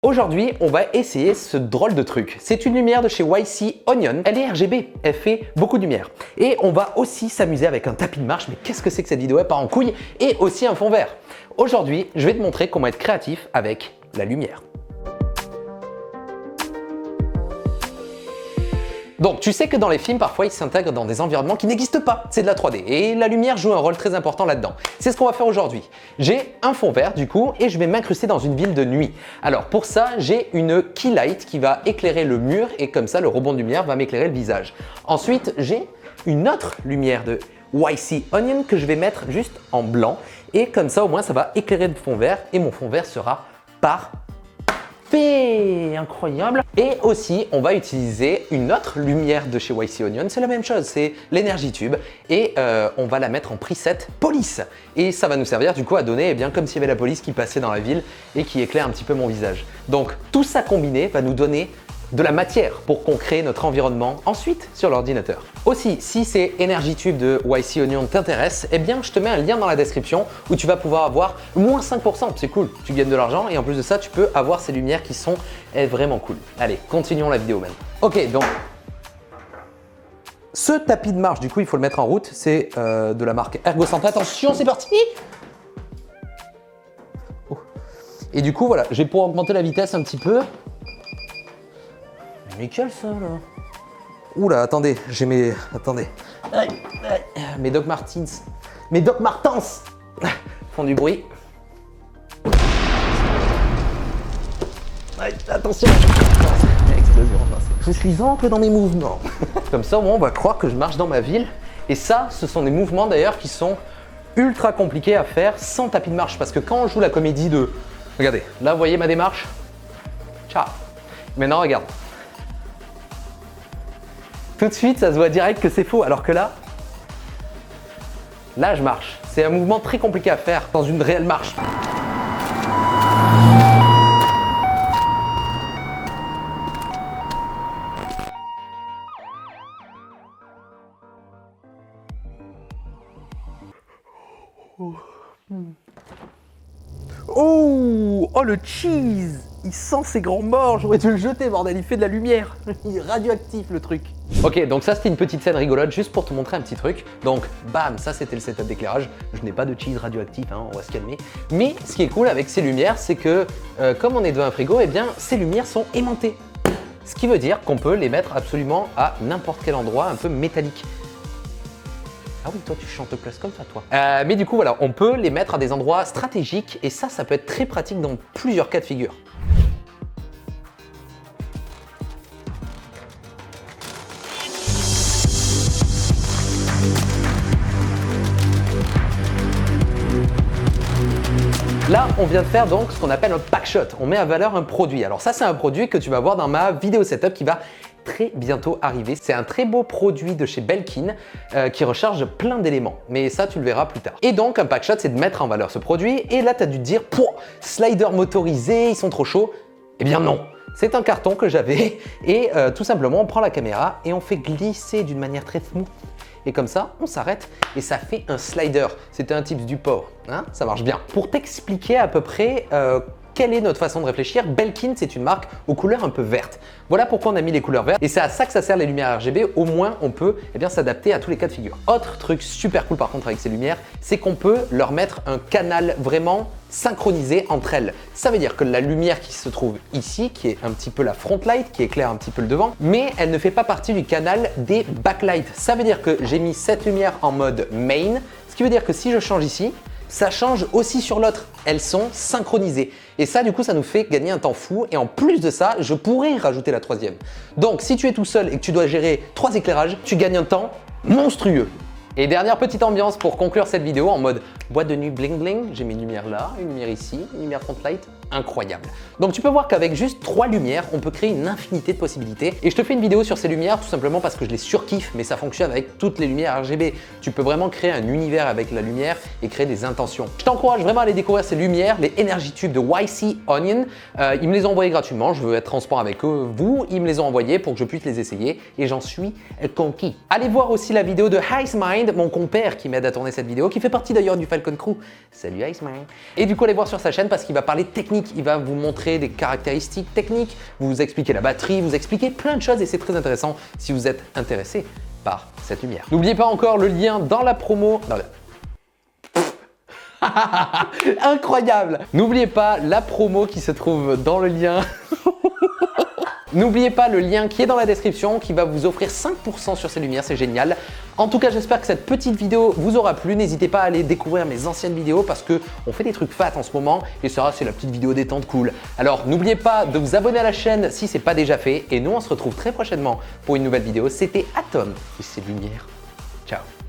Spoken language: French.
Aujourd'hui, on va essayer ce drôle de truc. C'est une lumière de chez YC Onion. Elle est RGB, elle fait beaucoup de lumière. Et on va aussi s'amuser avec un tapis de marche. Mais qu'est-ce que c'est que cette vidéo? Elle part en couille. Et aussi un fond vert. Aujourd'hui, je vais te montrer comment être créatif avec la lumière. Donc, tu sais que dans les films, parfois, ils s'intègrent dans des environnements qui n'existent pas. C'est de la 3D. Et la lumière joue un rôle très important là-dedans. C'est ce qu'on va faire aujourd'hui. J'ai un fond vert, du coup, et je vais m'incruster dans une ville de nuit. Alors, pour ça, j'ai une key light qui va éclairer le mur et comme ça, le rebond de lumière va m'éclairer le visage. Ensuite, j'ai une autre lumière de YC Onion que je vais mettre juste en blanc. Et comme ça, au moins, ça va éclairer le fond vert et mon fond vert sera parfait. Incroyable. Et aussi, on va utiliser une autre lumière de chez YC Onion. C'est la même chose, c'est l'énergie tube. Et on va la mettre en preset police. Et ça va nous servir du coup à donner, comme s'il y avait la police qui passait dans la ville et qui éclaire un petit peu mon visage. Donc, tout ça combiné va nous donner de la matière pour qu'on crée notre environnement ensuite sur l'ordinateur. Aussi, si ces Energy Tube de YC Onion t'intéressent, je te mets un lien dans la description où tu vas pouvoir avoir moins 5%. C'est cool, tu gagnes de l'argent et en plus de ça, tu peux avoir ces lumières qui sont vraiment cool. Allez, continuons la vidéo même. Ok, donc ce tapis de marche, du coup, il faut le mettre en route. C'est de la marque Ergocentre. Attention, c'est parti! Oh. Et du coup, voilà, j'ai pour augmenter la vitesse un petit peu. Nickel ça là. Oula, attendez, j'ai mes. Attendez. Mes Doc Martens. Mes Doc Martens font du bruit. Attention. Explosion. Je suis ample dans mes mouvements. Comme ça, au moins, on va croire que je marche dans ma ville. Et ça, ce sont des mouvements d'ailleurs qui sont ultra compliqués à faire sans tapis de marche. Parce que quand on joue la comédie de. Regardez, là, vous voyez ma démarche. Ciao. Maintenant, regarde. Tout de suite, ça se voit direct que c'est faux, alors que là, je marche. C'est un mouvement très compliqué à faire dans une réelle marche. Oh, le cheese! Il sent ses grands morts, j'aurais dû le jeter, bordel, il fait de la lumière. Il est radioactif le truc. Ok, donc ça c'était une petite scène rigolote juste pour te montrer un petit truc. Donc bam, ça c'était le setup d'éclairage. Je n'ai pas de cheese radioactif, on va se calmer. Mais ce qui est cool avec ces lumières, c'est que comme on est devant un frigo, ces lumières sont aimantées. Ce qui veut dire qu'on peut les mettre absolument à n'importe quel endroit un peu métallique. Ah oui, toi tu chantes plus comme ça, toi. Mais du coup, voilà, on peut les mettre à des endroits stratégiques et ça peut être très pratique dans plusieurs cas de figure. Là, on vient de faire donc ce qu'on appelle un pack shot. On met à valeur un produit. Alors ça, c'est un produit que tu vas voir dans ma vidéo setup qui va très bientôt arriver. C'est un très beau produit de chez Belkin qui recharge plein d'éléments. Mais ça, tu le verras plus tard. Et donc, un pack shot, c'est de mettre en valeur ce produit. Et là, tu as dû te dire, slider motorisé, ils sont trop chauds. Eh bien non. C'est un carton que j'avais et tout simplement, on prend la caméra et on fait glisser d'une manière très smooth. Et comme ça, on s'arrête et ça fait un slider. C'était un tips du port, hein, ça marche bien. Pour t'expliquer à peu près quelle est notre façon de réfléchir, Belkin, c'est une marque aux couleurs un peu vertes. Voilà pourquoi on a mis les couleurs vertes et c'est à ça que ça sert les lumières RGB. Au moins, on peut s'adapter à tous les cas de figure. Autre truc super cool par contre avec ces lumières, c'est qu'on peut leur mettre un canal vraiment synchronisé entre elles. Ça veut dire que la lumière qui se trouve ici, qui est un petit peu la front light, qui éclaire un petit peu le devant, mais elle ne fait pas partie du canal des backlights. Ça veut dire que j'ai mis cette lumière en mode main, ce qui veut dire que si je change ici, ça change aussi sur l'autre. Elles sont synchronisées. Et ça, du coup, ça nous fait gagner un temps fou. Et en plus de ça, je pourrais rajouter la troisième. Donc, si tu es tout seul et que tu dois gérer 3 éclairages, tu gagnes un temps monstrueux. Et dernière petite ambiance pour conclure cette vidéo en mode boîte de nuit bling bling. J'ai mis une lumière là, une lumière ici, une lumière front light. Incroyable. Donc tu peux voir qu'avec juste 3 lumières, on peut créer une infinité de possibilités. Et je te fais une vidéo sur ces lumières tout simplement parce que je les surkiffe, mais ça fonctionne avec toutes les lumières RGB. Tu peux vraiment créer un univers avec la lumière et créer des intentions. Je t'encourage vraiment à aller découvrir ces lumières, les Energy Tube de YC Onion. Ils me les ont envoyés gratuitement, je veux être transparent avec eux. Ils me les ont envoyés pour que je puisse les essayer et j'en suis conquis. Allez voir aussi la vidéo de Icemind, mon compère qui m'aide à tourner cette vidéo, qui fait partie d'ailleurs du Falcon Crew. Salut Icemind. Et du coup, allez voir sur sa chaîne parce qu'il va parler technique technique, il va vous montrer des caractéristiques techniques, vous expliquer la batterie, vous expliquer plein de choses et c'est très intéressant si vous êtes intéressé par cette lumière. N'oubliez pas encore le lien dans la promo. Incroyable! N'oubliez pas la promo qui se trouve dans le lien. N'oubliez pas le lien qui est dans la description qui va vous offrir 5% sur ces lumières, c'est génial. En tout cas, j'espère que cette petite vidéo vous aura plu. N'hésitez pas à aller découvrir mes anciennes vidéos parce qu'on fait des trucs fat en ce moment et ça, c'est la petite vidéo détente cool. Alors, n'oubliez pas de vous abonner à la chaîne si ce n'est pas déjà fait et nous, on se retrouve très prochainement pour une nouvelle vidéo. C'était Atom et ses lumières. Ciao!